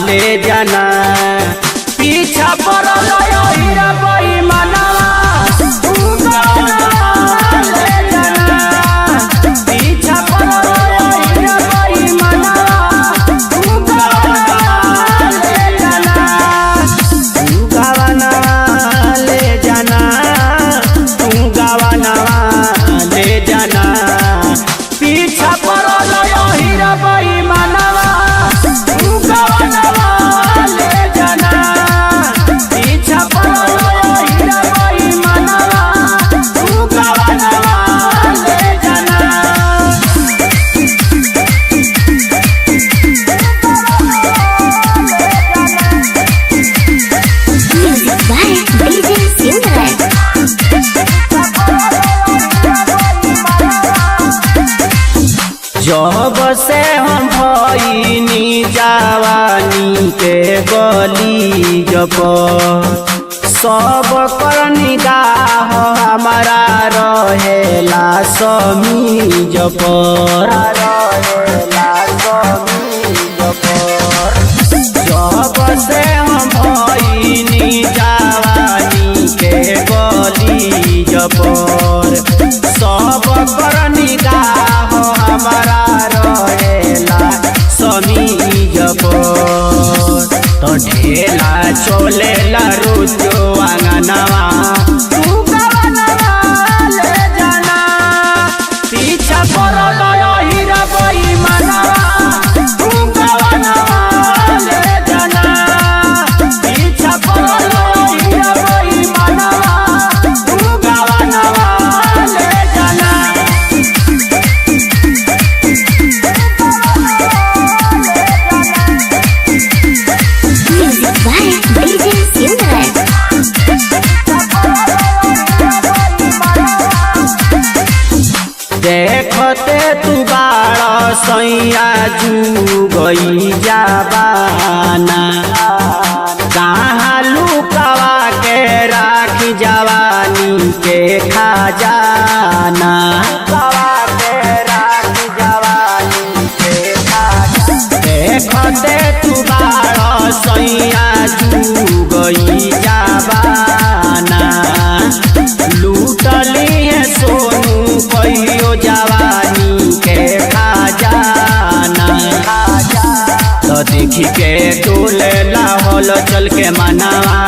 ले जाना पीछा पड़ल हीरा बेईमानवा तू गवानवा ले जाना पीछा पड़ल हीरा बेईमानवा तू गवानवा ले जाना तू गवानवा ले जाना तू गवानवा ले जाना पीछा पड़ल हीरा बेईमानवा जब से हम भईनी जवानी के गली जब सब कर निगाह हमारा रहेला समीज पर जब से हम भईनी जवानी के गली जब सब कर निगाह हमारा तो ढेला चोलेला रोजो आंगनवा तू गवानवा ले जाना पीछा पड़ल हीरा बेईमानवा तू गवानवा ले जाना पीछा पड़ल हीरा बेईमानवा तू गवानवा ले जाना देखते तू बाड़ सैया जू गई जाबाना कहाँ लुकावा के राखी जवानी के खजाना देखते तू बाड़ सैया जू गई जाबाना लूटली है सोनू कहियो जवानी के खजाना तो देखी के डोले ला होल चल के मनावा